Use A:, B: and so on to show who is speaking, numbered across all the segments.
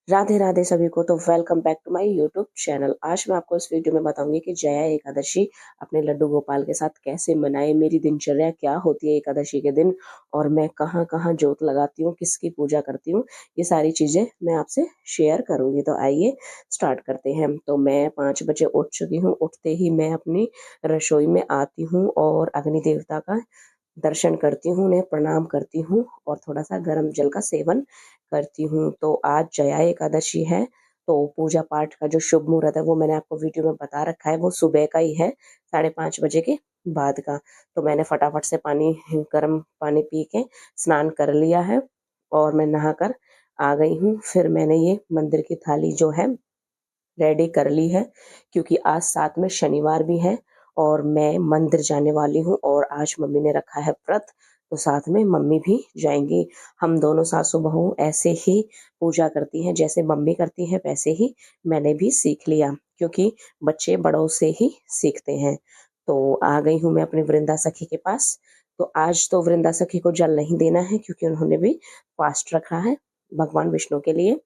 A: राधे राधे सभी को। तो welcome back to my YouTube channel. आज मैं आपको इस वीडियो में बताऊंगी कि जया एकादशी अपने लड्डू गोपाल के साथ कैसे मनाए, मेरी दिनचर्या क्या होती है एकादशी के दिन, और मैं कहाँ कहाँ जोत लगाती हूँ, किसकी पूजा करती हूँ, ये सारी चीजें मैं आपसे शेयर करूंगी। तो आइए स्टार्ट करते हैं। तो मैं 5 बजे उठ चुकी हूँ। उठते ही मैं अपनी रसोई में आती हूँ और अग्नि देवता का दर्शन करती हूँ, उन्हें प्रणाम करती हूँ और थोड़ा सा गर्म जल का सेवन करती हूँ। तो आज जया एकादशी है, तो पूजा पाठ का जो शुभ मुहूर्त है वो मैंने आपको वीडियो में बता रखा है, वो सुबह का ही है, 5:30 बजे के बाद का। तो मैंने फटाफट से गर्म पानी पी के स्नान कर लिया है और मैं नहाकर आ गई हूँ। फिर मैंने ये मंदिर की थाली जो है रेडी कर ली है, क्योंकि आज साथ में शनिवार भी है और मैं मंदिर जाने वाली हूँ और आज मम्मी ने रखा है व्रत, तो साथ में मम्मी भी जाएंगी। हम दोनों सासू बहू ऐसे ही पूजा करती हैं, जैसे मम्मी करती है वैसे ही मैंने भी सीख लिया, क्योंकि बच्चे बड़ों से ही सीखते हैं। तो आ गई हूँ मैं अपनी वृंदा सखी के पास। तो आज तो वृंदा सखी को जल नहीं देना है, क्योंकि उन्होंने भी फास्ट रखा है भगवान विष्णु के लिए।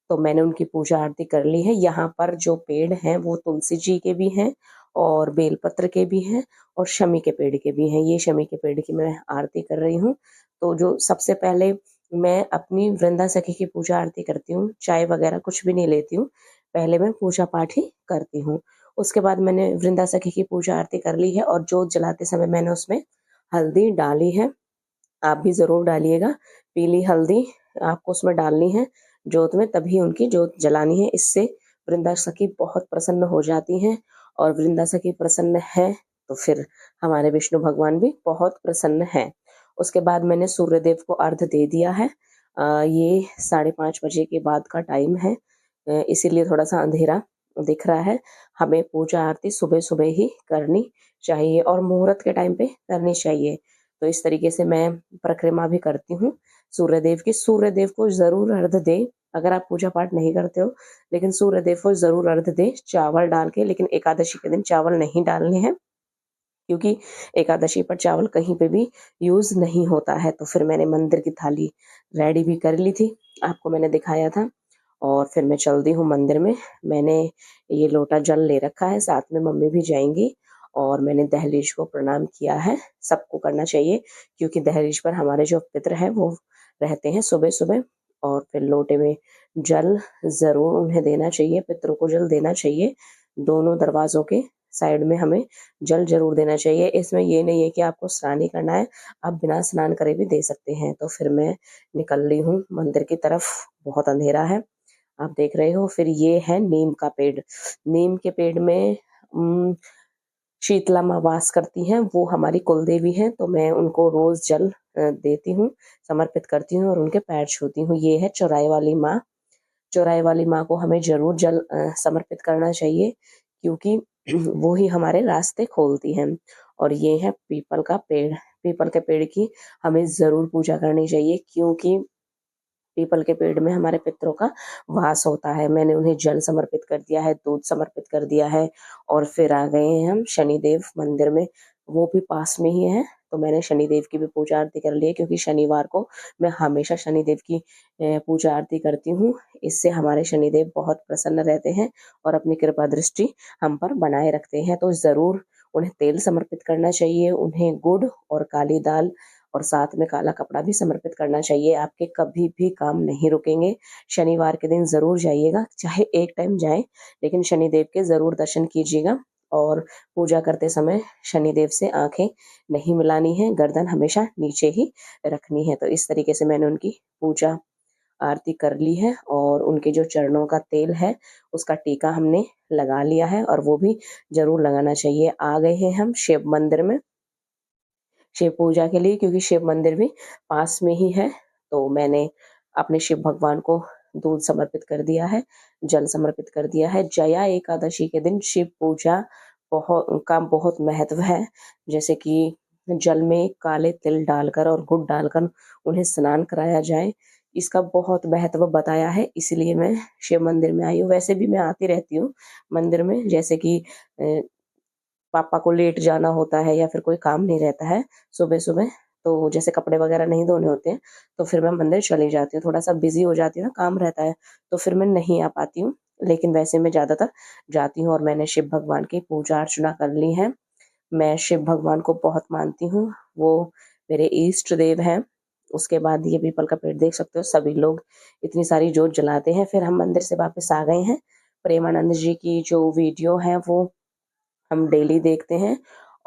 A: तो मैंने उनकी पूजा आरती कर ली है। यहाँ पर जो पेड़ हैं वो तुलसी जी के भी हैं और बेलपत्र के भी हैं और शमी के पेड़ के भी हैं। ये शमी के पेड़ की मैं आरती कर रही हूँ। तो जो सबसे पहले मैं अपनी वृंदा सखी की पूजा आरती करती हूँ, चाय वगैरह कुछ भी नहीं लेती हूँ, पहले मैं पूजा पाठ ही करती हूँ। उसके बाद मैंने वृंदा सखी की पूजा आरती कर ली है और जोत जलाते समय मैंने उसमें हल्दी डाली है। आप भी जरूर डालिएगा, पीली हल्दी आपको उसमें डालनी है जोत में, तभी उनकी जोत जलानी है। इससे वृंदा सखी बहुत प्रसन्न हो जाती हैं और वृंदा सखी प्रसन्न है तो फिर हमारे विष्णु भगवान भी बहुत प्रसन्न है। उसके बाद मैंने सूर्य देव को अर्घ दे दिया है। ये 5:30 बजे के बाद का टाइम है, इसीलिए थोड़ा सा अंधेरा दिख रहा है। हमें पूजा आरती सुबह सुबह ही करनी चाहिए और मुहूर्त के टाइम पे करनी चाहिए। तो इस तरीके से मैं परिक्रमा भी करती हूँ सूर्यदेव की। सूर्यदेव को जरूर अर्घ दे, अगर आप पूजा पाठ नहीं करते हो, लेकिन सूर्यदेव को जरूर अर्घ दे चावल डाल के। लेकिन एकादशी के दिन चावल नहीं डालने हैं, क्योंकि एकादशी पर चावल कहीं पे भी यूज नहीं होता है। तो फिर मैंने मंदिर की थाली रेडी भी कर ली थी, आपको मैंने दिखाया था। और फिर मैं चल दी हूँ मंदिर में। मैंने ये लोटा जल ले रखा है, साथ में मम्मी भी जाएंगी। और मैंने दहलीज को प्रणाम किया है, सबको करना चाहिए, क्योंकि दहलीज पर हमारे जो पितर हैं वो रहते हैं सुबह सुबह। और फिर लोटे में जल जरूर उन्हें देना चाहिए, पितरों को जल देना चाहिए। दोनों दरवाजों के साइड में हमें जल जरूर देना चाहिए। इसमें ये नहीं है कि आपको स्नान ही करना है, आप बिना स्नान करे भी दे सकते हैं। तो फिर मैं निकल ली हूँ मंदिर की तरफ, बहुत अंधेरा है, आप देख रहे हो। फिर ये है नीम का पेड़। नीम के पेड़ में शीतला माँ वास करती हैं, वो हमारी कुल देवी हैं। तो मैं उनको रोज जल देती हूँ, समर्पित करती हूँ और उनके पैर छूती हूँ। ये है चौराहे वाली माँ। चौराहे वाली माँ को हमें जरूर जल समर्पित करना चाहिए, क्योंकि वो ही हमारे रास्ते खोलती हैं। और ये है पीपल का पेड़। पीपल के पेड़ की हमें जरूर पूजा करनी चाहिए, क्योंकि पीपल के पेड़ में हमारे पितरों का वास होता है। मैंने उन्हें जल समर्पित कर दिया है, दूध समर्पित कर दिया है। और फिर आ गए हैं हम शनिदेव मंदिर में, वो भी पास में ही है। तो मैंने शनिदेव की भी पूजा आरती कर ली है, क्योंकि शनिवार को मैं हमेशा शनिदेव की पूजा आरती करती हूँ। इससे हमारे शनिदेव बहुत प्रसन्न रहते हैं और अपनी कृपा दृष्टि हम पर बनाए रखते हैं। तो जरूर उन्हें तेल समर्पित करना चाहिए, उन्हें गुड़ और काली दाल और साथ में काला कपड़ा भी समर्पित करना चाहिए। आपके कभी भी काम नहीं रुकेंगे। शनिवार के दिन जरूर जाइएगा, चाहे एक टाइम जाएं, लेकिन शनिदेव के जरूर दर्शन कीजिएगा। और पूजा करते समय शनिदेव से आंखें नहीं मिलानी है, गर्दन हमेशा नीचे ही रखनी है। तो इस तरीके से मैंने उनकी पूजा आरती कर ली है और उनके जो चरणों का तेल है उसका टीका हमने लगा लिया है, और वो भी जरूर लगाना चाहिए। आ गए हैं हम शिव मंदिर में शिव पूजा के लिए, क्योंकि शिव मंदिर भी पास में ही है। तो मैंने अपने शिव भगवान को दूध समर्पित कर दिया है, जल समर्पित कर दिया है। जया एकादशी के दिन शिव पूजा बहुत महत्व है। जैसे कि जल में काले तिल डालकर और गुड़ डालकर उन्हें स्नान कराया जाए, इसका बहुत महत्व बताया है। इसलिए मैं शिव मंदिर में आई हूँ। वैसे भी मैं आती रहती हूँ मंदिर में, जैसे कि पापा को लेट जाना होता है या फिर कोई काम नहीं रहता है सुबह सुबह, तो जैसे कपड़े वगैरह नहीं धोने होते हैं तो फिर मैं मंदिर चली जाती हूँ, थोड़ा सा बिजी हो जाती हूँ ना, काम रहता है तो फिर मैं नहीं आ पाती हूँ। लेकिन वैसे मैं ज़्यादातर जाती हूँ और मैंने शिव भगवान की पूजा अर्चना कर ली है। मैं शिव भगवान को बहुत मानती हूँ, वो मेरे इष्ट देव हैं। उसके बाद ये पीपल का पेड़ देख सकते हो, सभी लोग इतनी सारी जोत जलाते हैं। फिर हम मंदिर से वापस आ गए हैं। प्रेमानंद जी की जो वीडियो है वो हम डेली देखते हैं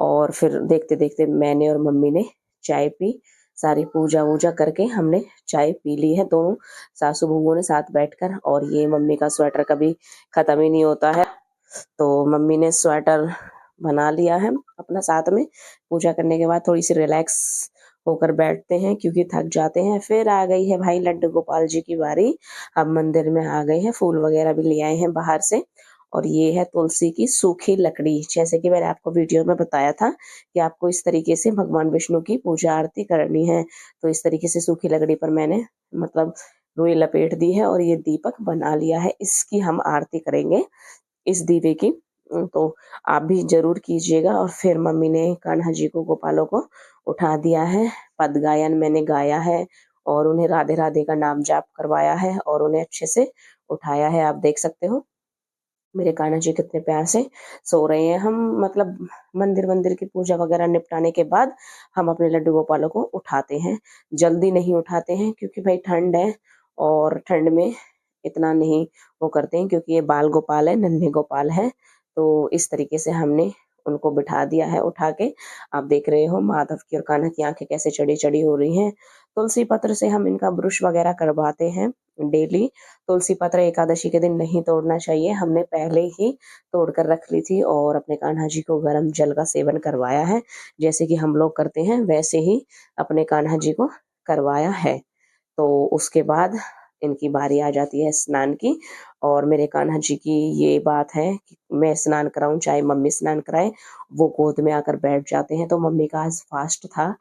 A: और फिर देखते देखते मैंने और मम्मी ने चाय पी। सारी पूजा वूजा करके हमने चाय पी ली है दोनों सासू बहुओं ने साथ बैठकर। और ये मम्मी का स्वेटर कभी खत्म ही नहीं होता है, तो मम्मी ने स्वेटर बना लिया है अपना। साथ में पूजा करने के बाद थोड़ी सी रिलैक्स होकर बैठते हैं क्योंकि थक जाते हैं। फिर आ गई है भाई लड्डू गोपाल जी की बारी। अब मंदिर में आ गए हैं, फूल वगैरह भी ले आए हैं बाहर से। और ये है तुलसी की सूखी लकड़ी, जैसे कि मैंने आपको वीडियो में बताया था कि आपको इस तरीके से भगवान विष्णु की पूजा आरती करनी है। तो इस तरीके से सूखी लकड़ी पर मैंने मतलब रुई लपेट दी है और ये दीपक बना लिया है। इसकी हम आरती करेंगे, इस दीवे की। तो आप भी जरूर कीजिएगा। और फिर मम्मी ने कान्हा जी को, गोपालों को उठा दिया है। पद गायन मैंने गाया है और उन्हें राधे राधे का नाम जाप करवाया है और उन्हें अच्छे से उठाया है। आप देख सकते हो मेरे कान्हा जी कितने प्यार से सो रहे हैं। हम मतलब मंदिर मंदिर की पूजा वगैरह निपटाने के बाद हम अपने लड्डू गोपालों को उठाते हैं। जल्दी नहीं उठाते हैं क्योंकि भाई ठंड है और ठंड में इतना नहीं वो करते हैं, क्योंकि ये बाल गोपाल है, नन्हे गोपाल है। तो इस तरीके से हमने उनको बिठा दिया है उठा के। आप देख रहे हो माधव की और कान्हा की आंखें कैसे चढ़ी चढ़ी हो रही हैं। तुलसी पत्र से हम इनका ब्रुश वगैरह करवाते हैं डेली। तुलसी पत्र एकादशी के दिन नहीं तोड़ना चाहिए, हमने पहले ही तोड़कर रख ली थी और अपने कान्हा जी को गर्म जल का सेवन करवाया है। जैसे कि हम लोग करते हैं वैसे ही अपने कान्हा जी को करवाया है। तो उसके बाद इनकी बारी आ जाती है स्नान की। और मेरे कान्हा जी की ये बात है कि मैं स्नान कराऊं चाहे मम्मी स्नान कराए, वो गोद में आकर बैठ जाते हैं। तो मम्मी का आज फास्ट था,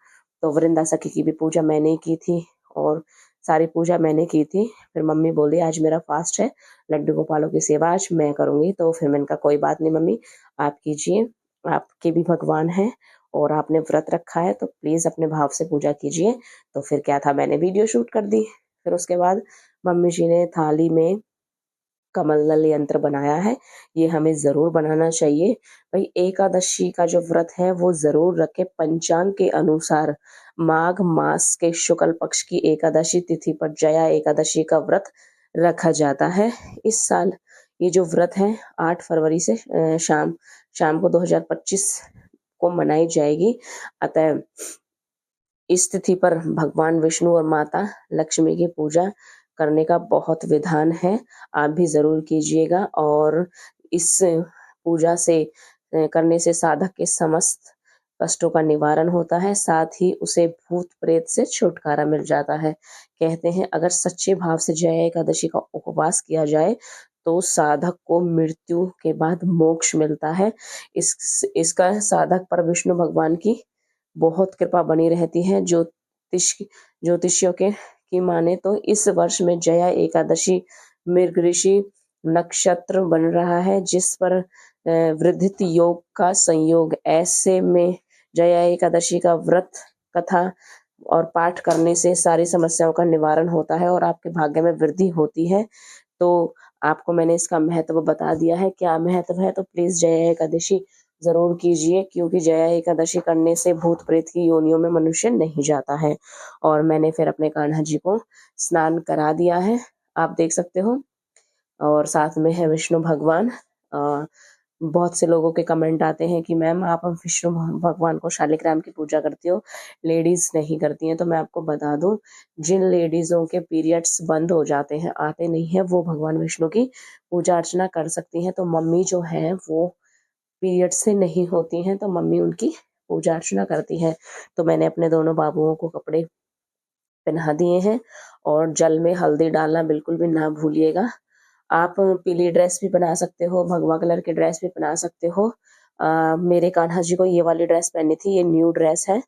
A: तो वृंदा सखी की भी पूजा मैंने ही की थी और सारी पूजा मैंने की थी। फिर मम्मी बोली आज मेरा फास्ट है, लड्डू गोपालों की सेवा आज मैं करूंगी। तो फिर मैंने कहा कोई बात नहीं मम्मी, आप कीजिए, आपके भी भगवान हैं और आपने व्रत रखा है तो प्लीज अपने भाव से पूजा कीजिए। तो फिर क्या था, मैंने वीडियो शूट कर दी। फिर उसके बाद मम्मी जी ने थाली में कमल दल यंत्र बनाया है, ये हमें जरूर बनाना चाहिए। भाई एकादशी का जो व्रत है वो जरूर रखे। पंचांग के अनुसार माघ मास के शुक्ल पक्ष की एकादशी तिथि पर जया एकादशी का व्रत रखा जाता है। इस साल ये जो व्रत है 8 फरवरी से शाम शाम को 2025 को मनाई जाएगी। अतः इस तिथि पर भगवान विष्णु और माता लक्ष्मी की पूजा करने का बहुत विधान है, आप भी जरूर कीजिएगा। और इस पूजा से करने से साधक के समस्त कष्टों का निवारण होता है, साथ ही उसे भूत प्रेत से छुटकारा मिल जाता है। कहते हैं अगर सच्चे भाव से जया एकादशी का उपवास किया जाए तो साधक को मृत्यु के बाद मोक्ष मिलता है। इसका साधक पर विष्णु भगवान की बहुत कृपा बनी रहती है। ज्योतिषियों के की माने तो इस वर्ष में जया एकादशी मृगऋषि नक्षत्र बन रहा है, जिस पर वृद्धित योग का संयोग। ऐसे में जया एकादशी का व्रत कथा और पाठ करने से सारी समस्याओं का निवारण होता है और आपके भाग्य में वृद्धि होती है। तो आपको मैंने इसका महत्व बता दिया है, क्या महत्व है। तो प्लीज जया एकादशी जरूर कीजिए, क्योंकि जया एकादशी करने से भूत प्रेत की योनियों में मनुष्य नहीं जाता है। और मैंने फिर अपने कान्हा जी को स्नान करा दिया है, आप देख सकते हो। और साथ में है विष्णु भगवान। बहुत से लोगों के कमेंट आते हैं कि मैम आप विष्णु भगवान को शालिग्राम की पूजा करती हो, लेडीज नहीं करती हैं। तो मैं आपको बता दूं, जिन लेडीजों के पीरियड्स बंद हो जाते हैं, आते नहीं है, वो भगवान विष्णु की पूजा अर्चना कर सकती हैं। तो मम्मी जो है वो पीरियड से नहीं होती हैं, तो मम्मी उनकी पूजा अर्चना करती है। तो मैंने अपने दोनों बाबुओं को कपड़े पहना दिए हैं और जल में हल्दी डालना बिल्कुल भी ना भूलिएगा। आप पीली ड्रेस भी बना सकते हो, भगवा कलर की ड्रेस भी बना सकते हो। मेरे कान्हा जी को ये वाली ड्रेस पहनी थी, ये न्यू ड्रेस है,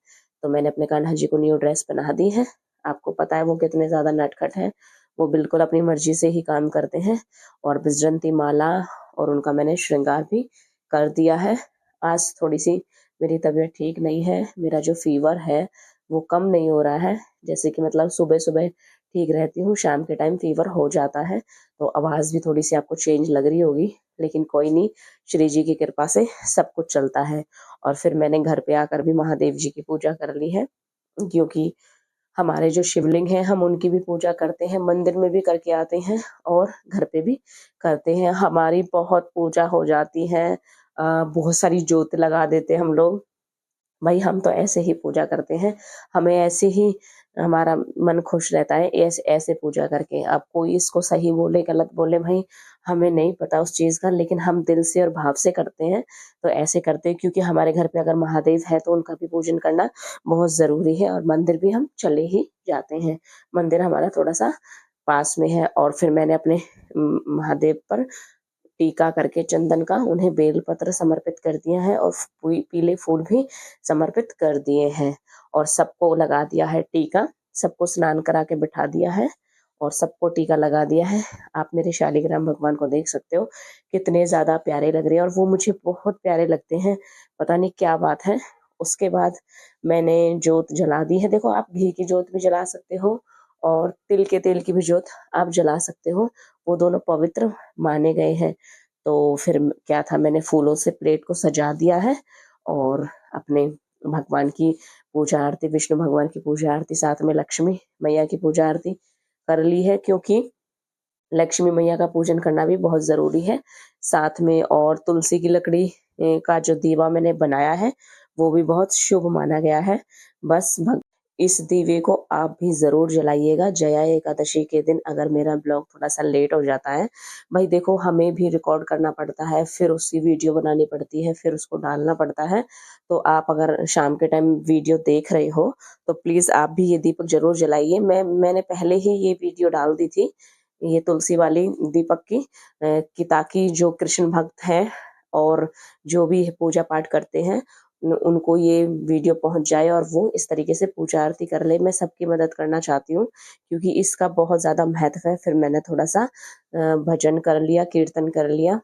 A: तो मैंने अपने कान्हा जी को न्यू ड्रेस पहना दी है। आपको पता है वो कितने ज्यादा नटखट है, वो बिल्कुल अपनी मर्जी से ही काम करते हैं। और बिजरंती माला और उनका मैंने श्रृंगार भी कर दिया है। आज थोड़ी सी मेरी तबीयत ठीक नहीं है, मेरा जो फीवर है वो कम नहीं हो रहा है। जैसे कि मतलब सुबह सुबह ठीक रहती हूँ, शाम के टाइम फीवर हो जाता है, तो आवाज़ भी थोड़ी सी आपको चेंज लग रही होगी, लेकिन कोई नहीं, श्री जी की कृपा से सब कुछ चलता है। और फिर मैंने घर पे आकर भी महादेव जी की पूजा कर ली है, क्योंकि हमारे जो शिवलिंग हैं हम उनकी भी पूजा करते हैं, मंदिर में भी करके आते हैं और घर पे भी करते हैं। हमारी बहुत पूजा हो जाती है, बहुत सारी ज्योत लगा देते हैं हम लोग। भाई हम तो ऐसे ही पूजा करते हैं, हमें ऐसे ही हमारा मन खुश रहता है ऐसे ऐसे पूजा करके। अब कोई इसको सही बोले गलत बोले, भाई हमें नहीं पता उस चीज़ का, लेकिन हम दिल से और भाव से करते हैं, तो ऐसे करते हैं। क्योंकि हमारे घर पे अगर महादेव है तो उनका भी पूजन करना बहुत ज़रूरी है, और मंदिर भी हम चले ही जाते हैं। मंदिर हमारा थोड़ा सा पास में है, और फिर मैंने अपने महादेव पर टीका करके चंदन का उन्हें बेलपत्र समर्पित कर दिया है, और पीले फूल भी समर्पित कर दिए हैं, और सबको लगा दिया है टीका। सबको स्नान करा के बिठा दिया है और सबको टीका लगा दिया है। आप मेरे शालिग्राम भगवान को देख सकते हो, कितने ज़्यादा प्यारे लग रहे हैं, और वो मुझे बहुत प्यारे लगते हैं, पता नहीं क्या बात है। उसके बाद मैंने जोत जला दी है। देखो, आप घी की जोत भी जला सकते हो और तिल के तेल की भी जोत आप जला सकते हो, वो दोनों पवित्र माने गए हैं। तो फिर क्या था, मैंने फूलों से प्लेट को सजा दिया है, और अपने भगवान की पूजा आरती, विष्णु भगवान की पूजा आरती, साथ में लक्ष्मी मैया की पूजा आरती कर ली है, क्योंकि लक्ष्मी मैया का पूजन करना भी बहुत ज़रूरी है। साथ में और तुलसी की लकड़ी का जो दीवा मैंने बनाया है, वो भी बहुत शुभ माना गया है। बस इस दीवे को आप भी ज़रूर जलाइएगा जया एकादशी के दिन। अगर मेरा ब्लॉग थोड़ा-सा लेट हो जाता है, भाई देखो हमें भी रिकॉर्ड करना पड़ता है, फिर उसकी वीडियो बनानी पड़ती है, फिर उसको डालना पड़ता है। तो आप अगर शाम के टाइम वीडियो देख रहे हो, तो प्लीज़ आप भी ये दीपक ज़रूर जलाइए। मैंने पहले ही ये वीडियो डाल दी थी, ये तुलसी वाली दीपक की, कि ताकि जो कृष्ण भक्त हैं और जो भी पूजा पाठ करते हैं, उनको ये वीडियो पहुंच जाए और वो इस तरीके से पूजा आरती कर ले। मैं सबकी मदद करना चाहती हूँ, क्योंकि इसका बहुत ज़्यादा महत्व है। फिर मैंने थोड़ा सा भजन कर लिया, कीर्तन कर लिया,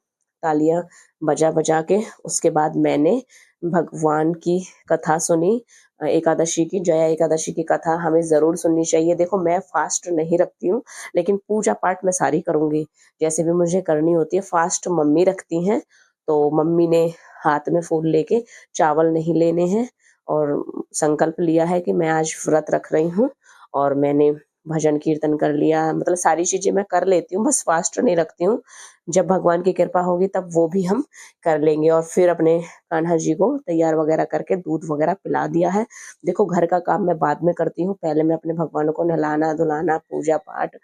A: तालियां बजा बजा के। उसके बाद मैंने भगवान की कथा सुनी, एकादशी की, जया एकादशी की कथा हमें ज़रूर सुननी चाहिए। देखो, मैं फास्ट नहीं रखती हूँ, लेकिन पूजा पाठ मैं सारी करूँगी, जैसे भी मुझे करनी होती है। फास्ट मम्मी रखती हैं, तो मम्मी ने हाथ में फूल लेके चावल नहीं लेने हैं, और संकल्प लिया है कि मैं आज व्रत रख रही हूँ, और मैंने भजन कीर्तन कर लिया, मतलब सारी चीज़ें मैं कर लेती हूँ, बस फास्ट नहीं रखती हूँ। जब भगवान की कृपा होगी तब वो भी हम कर लेंगे। और फिर अपने कान्हा जी को तैयार वगैरह करके दूध वगैरह पिला दिया है। देखो, घर का काम मैं बाद में करती हूँ, पहले मैं अपने भगवानों को नहलाना धुलाना, पूजा पाठ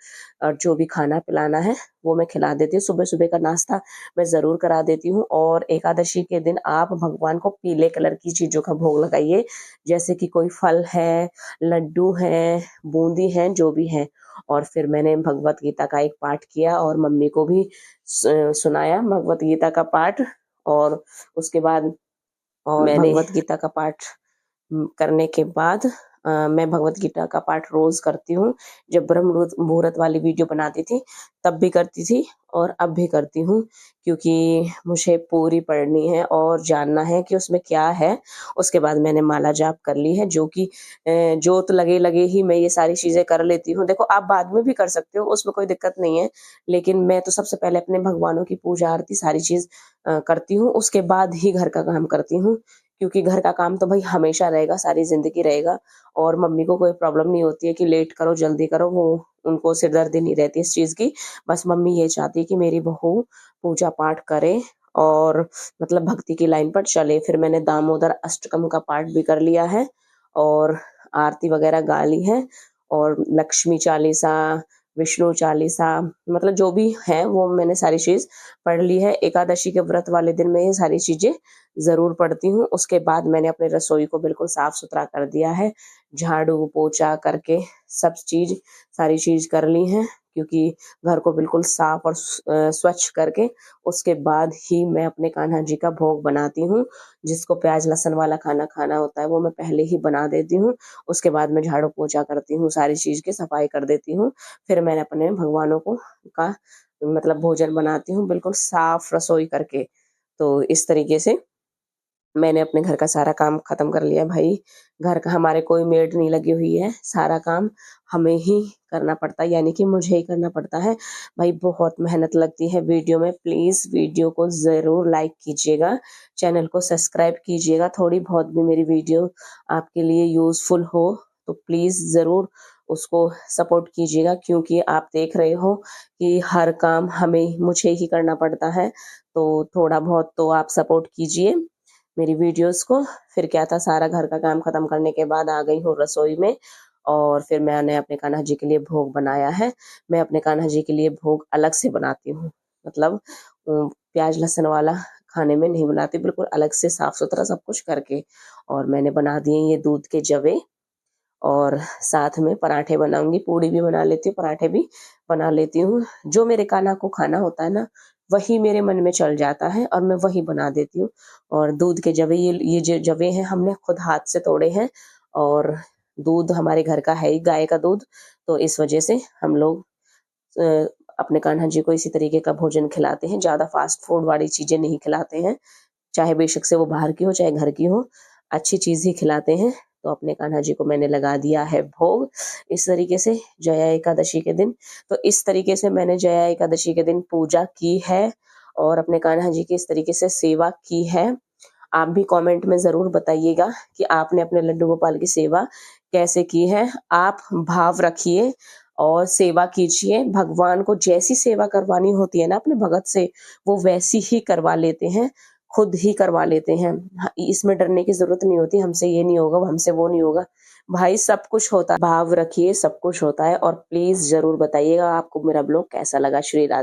A: और जो भी खाना पिलाना है वो मैं खिला देती हूँ। सुबह सुबह का नाश्ता मैं ज़रूर करा देती हूँ। और एकादशी के दिन आप भगवान को पीले कलर की चीज़ों का भोग लगाइए, जैसे कि कोई फल है, लड्डू हैं, बूंदी हैं, जो भी हैं। और फिर मैंने भगवत गीता का एक पाठ किया, और मम्मी को भी सुनाया भगवत गीता का पाठ। और उसके बाद मैंने भगवत गीता का पाठ करने के बाद मैं भगवत गीता का पाठ रोज करती हूँ। जब ब्रह्म मुहूर्त वाली वीडियो बनाती थी तब भी करती थी, और अब भी करती हूँ, क्योंकि मुझे पूरी पढ़नी है और जानना है कि उसमें क्या है। उसके बाद मैंने माला जाप कर ली है, जो कि जोत लगे लगे ही मैं ये सारी चीज़ें कर लेती हूँ। देखो, आप बाद में भी कर सकते हो, उसमें कोई दिक्कत नहीं है, लेकिन मैं तो सबसे पहले अपने भगवानों की पूजा आरती सारी चीज़ करती हूँ, उसके बाद ही घर का काम करती हूँ। क्योंकि घर का काम तो भाई हमेशा रहेगा, सारी ज़िंदगी रहेगा, और मम्मी को कोई प्रॉब्लम नहीं होती है कि लेट करो, जल्दी करो, वो उनको सिरदर्दी नहीं रहती इस चीज़ की। बस मम्मी ये चाहती है कि मेरी बहू पूजा पाठ करे और मतलब भक्ति की लाइन पर चले। फिर मैंने दामोदर अष्टकम का पाठ भी कर लिया है, और आरती वगैरह गा ली है, और लक्ष्मी चालीसा, विष्णु चालीसा, मतलब जो भी है वो मैंने सारी चीज़ पढ़ ली है। एकादशी के व्रत वाले दिन मैं ये सारी चीज़ें ज़रूर पढ़ती हूँ। उसके बाद मैंने अपने रसोई को बिल्कुल साफ-सुथरा कर दिया है, झाड़ू पोछा करके सब चीज़ सारी चीज़ कर ली हैं, क्योंकि घर को बिल्कुल साफ और स्वच्छ करके उसके बाद ही मैं अपने कान्हा जी का भोग बनाती हूँ। जिसको प्याज़ लहसुन वाला खाना खाना होता है वो मैं पहले ही बना देती हूँ। उसके बाद मैं झाड़ू पोछा करती हूँ, सारी चीज़ की सफाई कर देती हूँ। फिर मैंने अपने भगवानों को का मतलब भोजन बनाती हूँ, बिल्कुल साफ रसोई करके। तो इस तरीके से मैंने अपने घर का सारा काम खत्म कर लिया भाई। घर का हमारे कोई मेड नहीं लगी हुई है, सारा काम हमें ही करना पड़ता है, यानी कि मुझे ही करना पड़ता है। भाई बहुत मेहनत लगती है वीडियो में। प्लीज़ वीडियो को ज़रूर लाइक कीजिएगा, चैनल को सब्सक्राइब कीजिएगा। थोड़ी बहुत भी मेरी वीडियो आपके लिए यूज़फुल हो तो प्लीज़ ज़रूर उसको सपोर्ट कीजिएगा, क्योंकि आप देख रहे हो कि हर काम मुझे ही करना पड़ता है। तो थोड़ा बहुत तो आप सपोर्ट कीजिए मेरी वीडियोस को। फिर क्या था, सारा घर का काम खत्म करने के बाद आ गई हूँ रसोई में, और फिर मैंने अपने कान्हा जी के लिए भोग बनाया है। मैं अपने कान्हा जी के लिए भोग अलग से बनाती हूँ, मतलब प्याज लहसुन वाला खाने में नहीं बनाती, बिल्कुल अलग से साफ सुथरा सब कुछ करके। और मैंने बना दिए ये दूध के जवे, और साथ में पराठे बनाऊंगी, पूड़ी भी बना लेती हूँ, पराठे भी बना लेती हूँ। जो मेरे कान्हा को खाना होता है ना, वही मेरे मन में चल जाता है और मैं वही बना देती हूँ। और दूध के जवे, ये जो जवे हैं हमने खुद हाथ से तोड़े हैं, और दूध हमारे घर का है ही, गाय का दूध। तो इस वजह से हम लोग अपने कान्हा जी को इसी तरीके का भोजन खिलाते हैं, ज़्यादा फास्ट फूड वाली चीज़ें नहीं खिलाते हैं, चाहे बेशक से वो बाहर की हो चाहे घर की हो, अच्छी चीज़ ही खिलाते हैं। तो अपने कान्हा जी को मैंने लगा दिया है भोग इस तरीके से जया एकादशी के दिन। तो इस तरीके से मैंने जया एकादशी के दिन पूजा की है और अपने कान्हा जी की इस तरीके से सेवा की है। आप भी कमेंट में ज़रूर बताइएगा कि आपने अपने लड्डू गोपाल की सेवा कैसे की है। आप भाव रखिए और सेवा कीजिए। भगवान को जैसी सेवा करवानी होती है ना अपने भगत से, वो वैसी ही करवा लेते हैं, खुद ही करवा लेते हैं। इसमें डरने की जरूरत नहीं होती, हमसे ये नहीं होगा, हमसे वो नहीं होगा। भाई सब कुछ होता है, भाव रखिए, सब कुछ होता है। और प्लीज जरूर बताइएगा आपको मेरा ब्लॉग कैसा लगा। श्री राधे।